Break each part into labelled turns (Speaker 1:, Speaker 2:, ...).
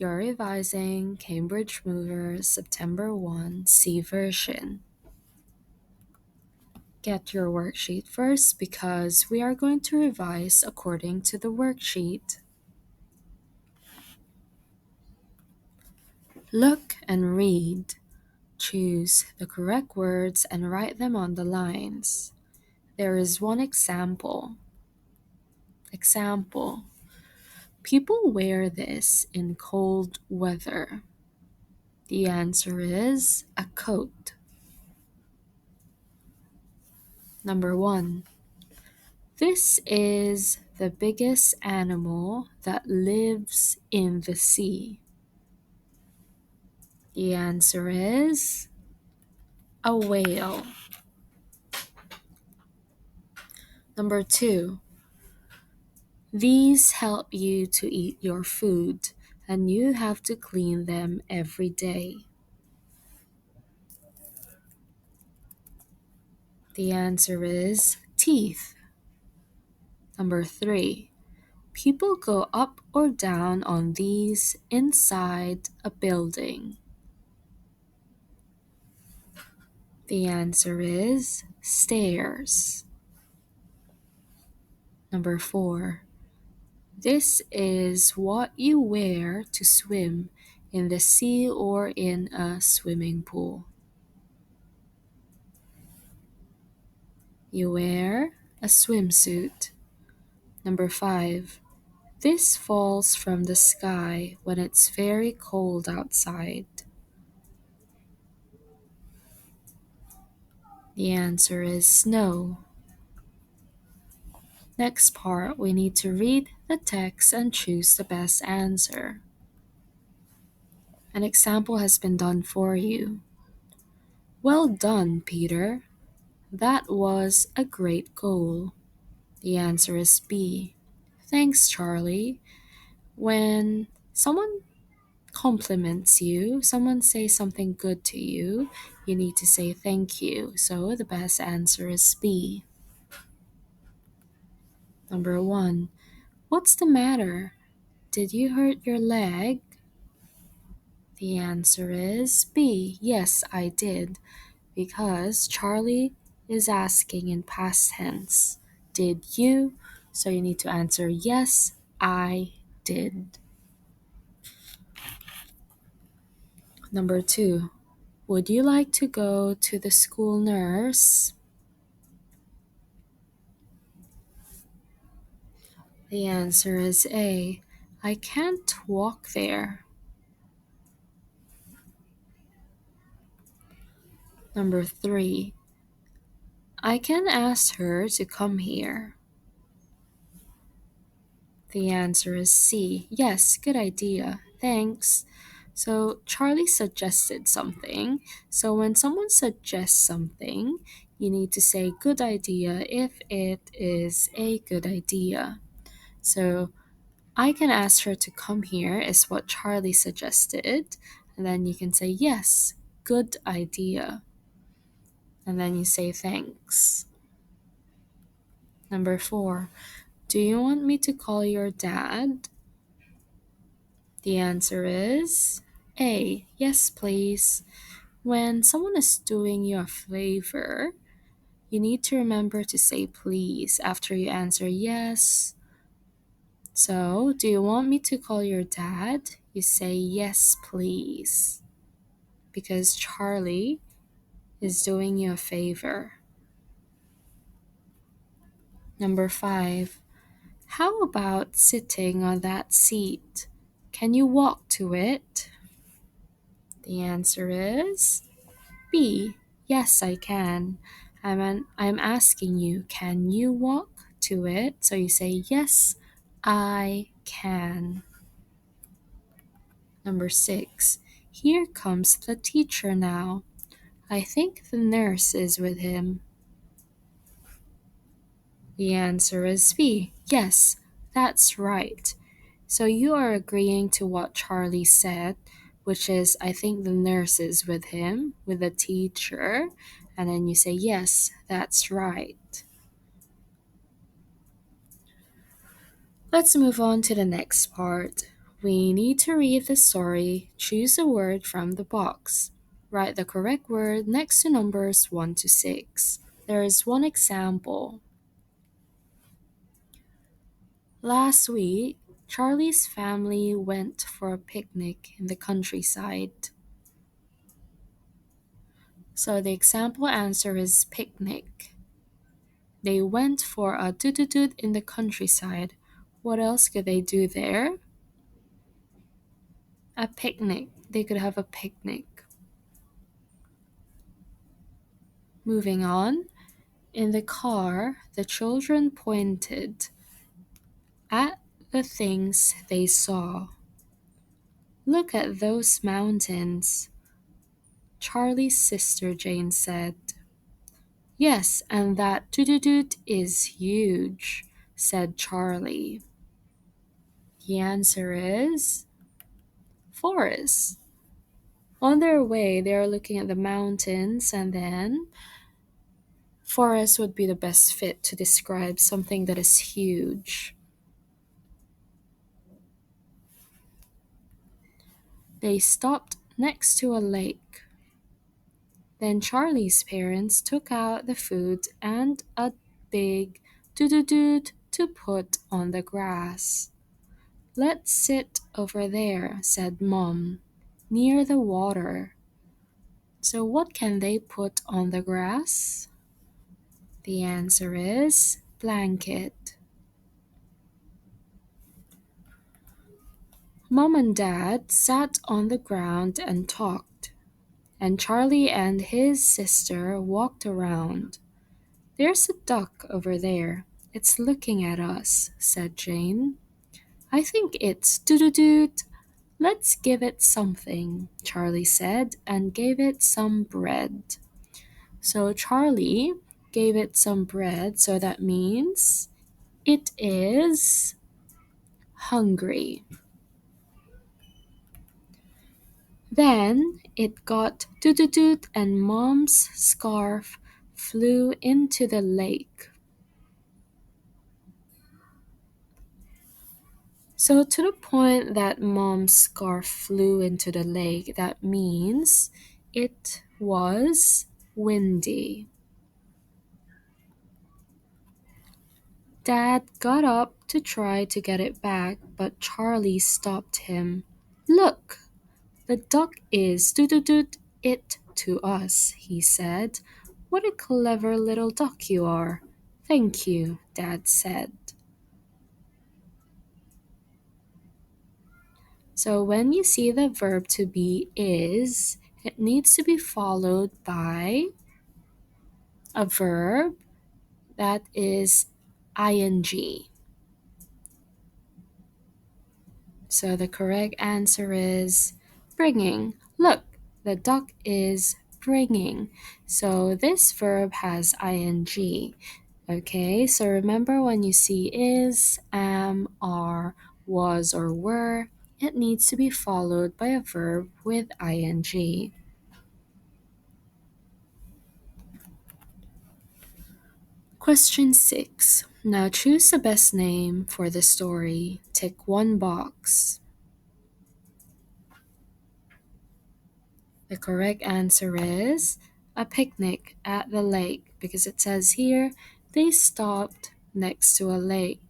Speaker 1: You're revising Cambridge Movers September 1 C version. Get your worksheet first because we are going to revise according to the worksheet. Look and read. Choose the correct words and write them on the lines. There is one example. Example: people wear this in cold weather. The answer is a coat. Number 1. This is the biggest animal that lives in the sea. The answer is a whale. Number 2. These help you to eat your food, and you have to clean them every day. The answer is teeth. Number 3. People go up or down on these inside a building. The answer is stairs. Number 4. This is what you wear to swim in the sea or in a swimming pool. You wear a swimsuit. Number 5. This falls from the sky when it's very cold outside. The answer is snow. Next part, we need to read the text and choose the best answer. An example has been done for you. Well done, Peter. That was a great goal. The answer is B. Thanks, Charlie. When someone compliments you, someone says something good to you, you need to say thank you. So the best answer is B. Number 1. What's the matter? Did you hurt your leg? The answer is B. Yes, I did. Because Charlie is asking in past tense. Did you? So you need to answer yes, I did. Number 2. Would you like to go to the school nurse? The answer is A. I can't walk there. Number 3. I can ask her to come here. The answer is C. Yes, good idea. Thanks. So Charlie suggested something. So when someone suggests something, you need to say good idea if it is a good idea. So I can ask her to come here is what Charlie suggested. And then you can say yes, good idea. And then you say thanks. Number 4. Do you want me to call your dad? The answer is A. Yes, please. When someone is doing you a favor, you need to remember to say please after you answer yes. So, do you want me to call your dad? You say yes, please. Because Charlie is doing you a favor. Number 5. How about sitting on that seat? Can you walk to it? The answer is B. Yes, I can. I'm asking you, can you walk to it? So you say, yes, I can. Number 6. Here comes the teacher now. I think the nurse is with him. The answer is B. Yes, that's right. So you are agreeing to what Charlie said, which is, I think the nurse is with him, with the teacher. And then you say, yes, that's right. Let's move on to the next part. We need to read the story. Choose a word from the box. Write the correct word next to numbers 1 to 6. There is one example. Last week, Charlie's family went for a picnic in the countryside. So the example answer is picnic. They went for a doot in the countryside. What else could they do there? A picnic. They could have a picnic. Moving on. In the car, the children pointed at the things they saw. Look at those mountains, Charlie's sister Jane said. Yes, and that doot is huge, said Charlie. The answer is forest. On their way, they are looking at the mountains, and then forest would be the best fit to describe something that is huge. They stopped next to a lake. Then Charlie's parents took out the food and a big doot to put on the grass. Let's sit over there, said Mom, near the water. So what can they put on the grass? The answer is blanket. Mom and Dad sat on the ground and talked, and Charlie and his sister walked around. There's a duck over there. It's looking at us, said Jane. I think it's doot. Let's give it something, Charlie said, and gave it some bread. So Charlie gave it some bread, so that means it is hungry. Then it got doot and Mom's scarf flew into the lake. So to the point that Mom's scarf flew into the lake, that means it was windy. Dad got up to try to get it back, but Charlie stopped him. Look, the duck is doot it to us, he said. What a clever little duck you are. Thank you, Dad said. So when you see the verb to be is, it needs to be followed by a verb that is ing. So the correct answer is bringing. Look, the duck is bringing. So this verb has ing. Okay, so remember when you see is, am, are, was, or were, it needs to be followed by a verb with ing. Question 6. Now choose the best name for the story. Tick one box. The correct answer is a picnic at the lake because it says here they stopped next to a lake.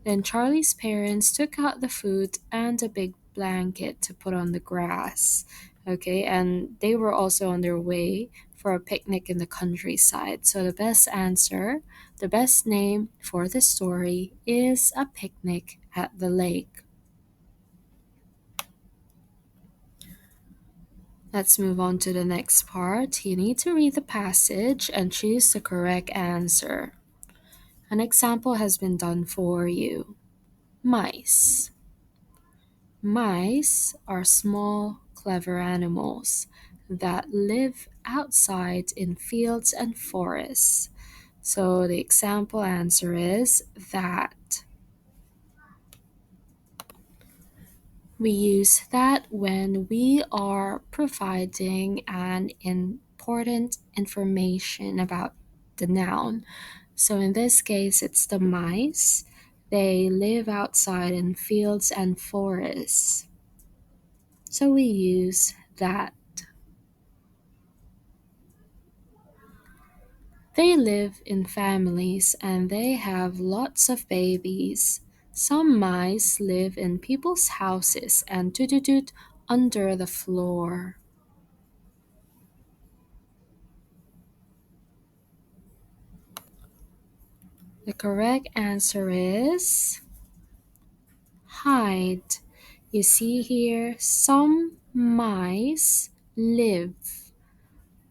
Speaker 1: Then Charlie's parents took out the food and a big blanket to put on the grass. Okay, and they were also on their way for a picnic in the countryside. So the best answer, the best name for the story is a picnic at the lake. Let's move on to the next part. You need to read the passage and choose the correct answer. An example has been done for you. Mice. Mice are small, clever animals that live outside in fields and forests. So the example answer is that. We use that when we are providing an important information about the noun. So in this case, it's the mice. They live outside in fields and forests. So we use that. They live in families and they have lots of babies. Some mice live in people's houses and toot under the floor. The correct answer is hide. You see here, some mice live.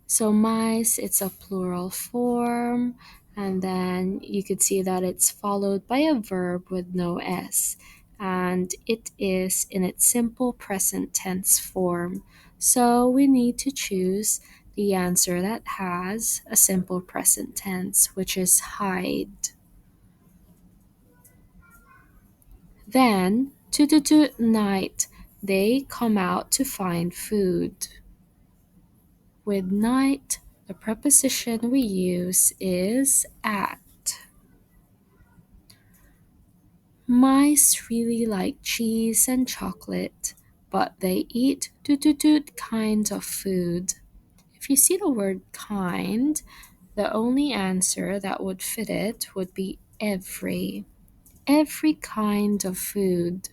Speaker 1: So mice, it's a plural form, and then you could see that it's followed by a verb with no S, and it is in its simple present tense form. So we need to choose the answer that has a simple present tense, which is hide. Then, to night, they come out to find food. With night, the preposition we use is at. Mice really like cheese and chocolate, but they eat kinds of food. If you see the word kind, the only answer that would fit it would be every. Every kind of food.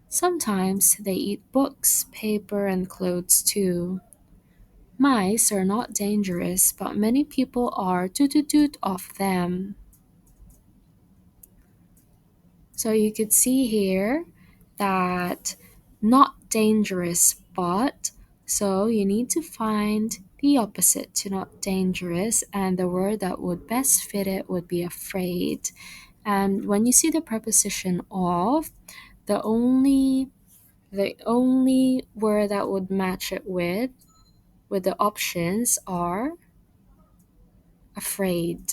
Speaker 1: Sometimes they eat books, paper, and clothes too. Mice are not dangerous, but many people are of them. So you could see here that not dangerous, but so you need to find the opposite to not dangerous, and the word that would best fit it would be afraid. And when you see the preposition of, the only word that would match it with the options are afraid.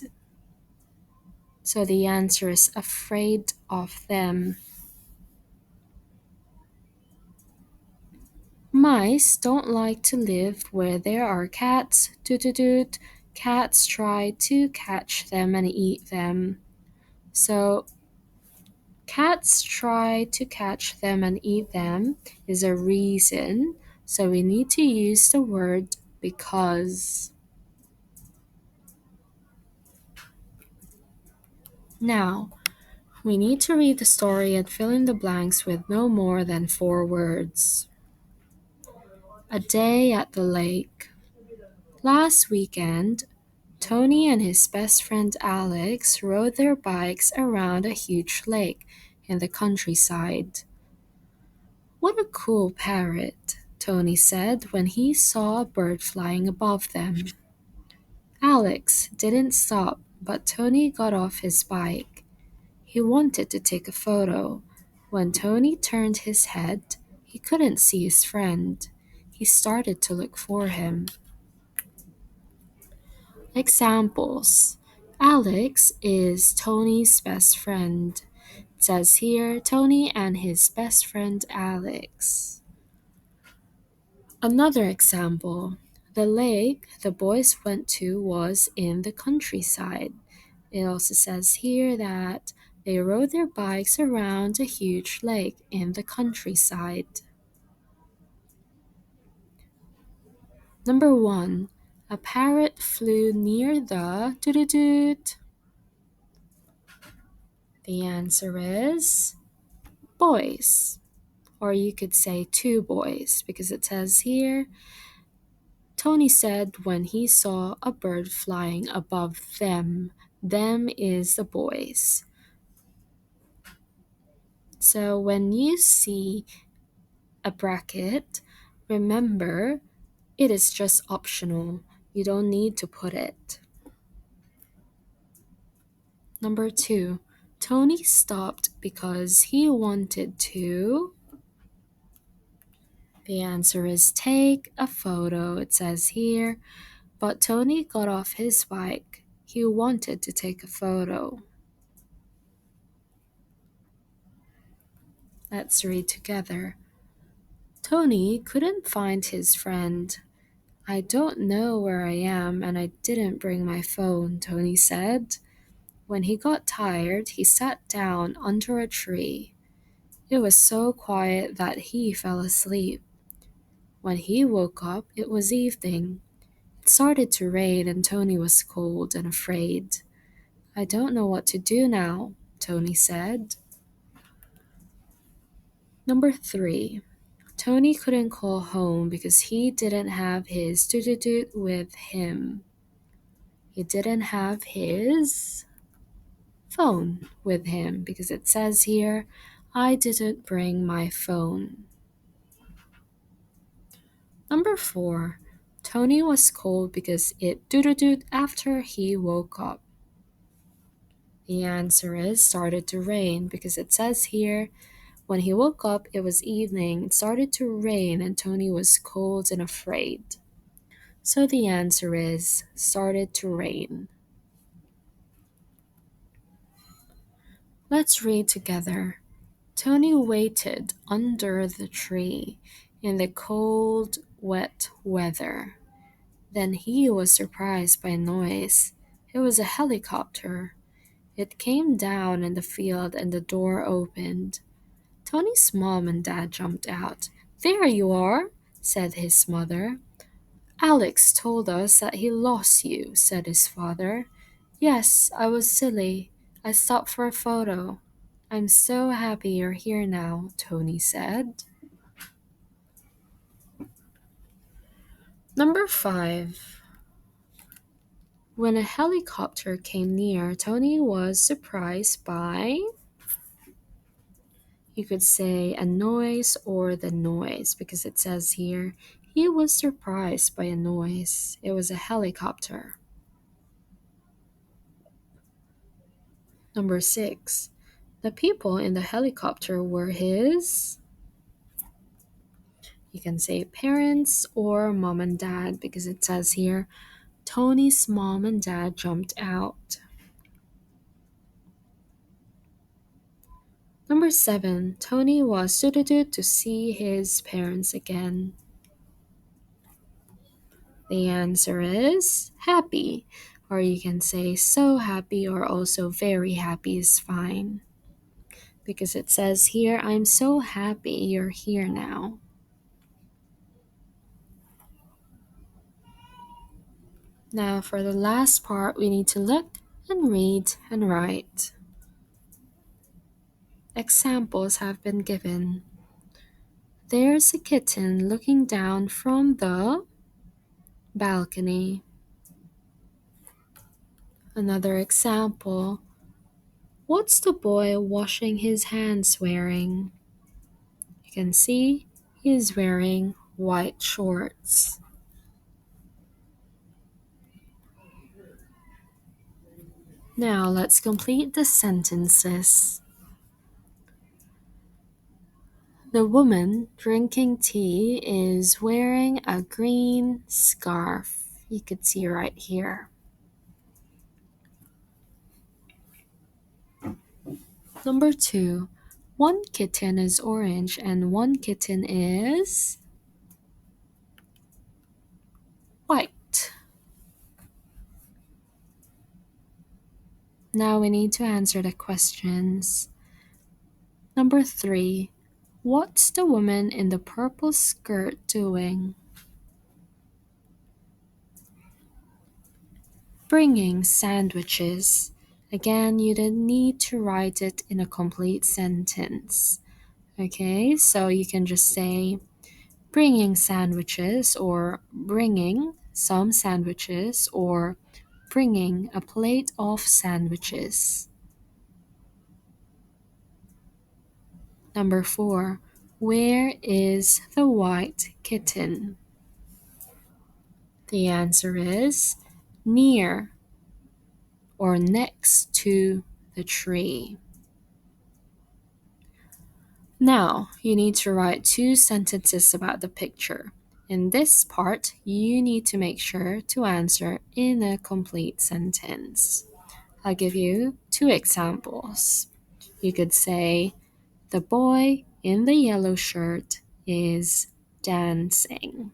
Speaker 1: So the answer is afraid of them. Mice don't like to live where there are cats. Cats try to catch them and eat them. So cats try to catch them and eat them is a reason. So we need to use the word because. Now, we need to read the story and fill in the blanks with no more than 4 words. A day at the lake. Last weekend, Tony and his best friend Alex rode their bikes around a huge lake in the countryside. What a cool parrot, Tony said when he saw a bird flying above them. Alex didn't stop, but Tony got off his bike. He wanted to take a photo. When Tony turned his head, he couldn't see his friend. He started to look for him. Examples. Alex is Tony's best friend. It says here, Tony and his best friend Alex. Another example. The lake the boys went to was in the countryside. It also says here that they rode their bikes around a huge lake in the countryside. Number 1. A parrot flew near the toot. The answer is boys. Or you could say 2 boys because it says here, Tony said when he saw a bird flying above them. Them is the boys. So when you see a bracket, remember it is just optional. You don't need to put it. Number 2. Tony stopped because he wanted to. The answer is take a photo. It says here, but Tony got off his bike. He wanted to take a photo. Let's read together. Tony couldn't find his friend. I don't know where I am and I didn't bring my phone, Tony said. When he got tired, he sat down under a tree. It was so quiet that he fell asleep. When he woke up, it was evening. It started to rain and Tony was cold and afraid. I don't know what to do now, Tony said. Number 3. Tony couldn't call home because he didn't have his doot with him. He didn't have his phone with him because it says here, I didn't bring my phone. Number 4. Tony was cold because it doot after he woke up. The answer is started to rain because it says here, when he woke up, it was evening. It started to rain and Tony was cold and afraid. So the answer is started to rain. Let's read together. Tony waited under the tree in the cold, wet weather. Then he was surprised by a noise. It was a helicopter. It came down in the field and the door opened. Tony's mom and dad jumped out. There you are, said his mother. Alex told us that he lost you, said his father. Yes, I was silly. I stopped for a photo. I'm so happy you're here now, Tony said. Number 5. When a helicopter came near, Tony was surprised by, you could say, a noise or the noise because it says here, he was surprised by a noise. It was a helicopter. Number 6. The people in the helicopter were his, you can say parents or mom and dad because it says here, Tony's mom and dad jumped out. Number 7. Tony was suited to see his parents again. The answer is happy, or you can say so happy or also very happy is fine. Because it says here, I'm so happy you're here now. Now for the last part, we need to look and read and write. Examples have been given. There's a kitten looking down from the balcony. Another example. What's the boy washing his hands wearing? You can see he is wearing white shorts. Now let's complete the sentences. The woman drinking tea is wearing a green scarf. You could see right here. Number 2. One kitten is orange and one kitten is white. Now we need to answer the questions. Number 3. What's the woman in the purple skirt doing? Bringing sandwiches. Again, you don't need to write it in a complete sentence. Okay, so you can just say bringing sandwiches or bringing some sandwiches or bringing a plate of sandwiches. Number 4. Where is the white kitten? The answer is near or next to the tree. Now, you need to write 2 sentences about the picture. In this part, you need to make sure to answer in a complete sentence. I'll give you 2 examples. You could say, the boy in the yellow shirt is dancing.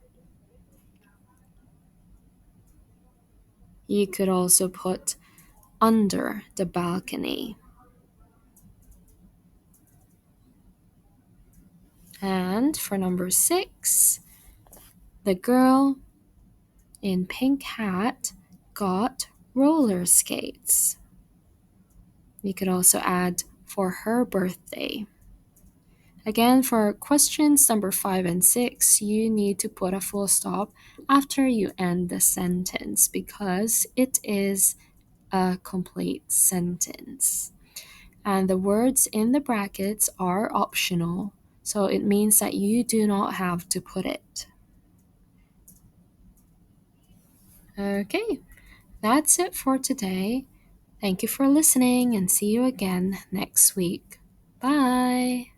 Speaker 1: You could also put, under the balcony. And for number 6, the girl in pink hat got roller skates. You could also add for her birthday. Again, for questions number 5 and 6, you need to put a full stop after you end the sentence because it is a complete sentence. And the words in the brackets are optional, so it means that you do not have to put it. Okay, that's it for today. Thank you for listening and see you again next week. Bye!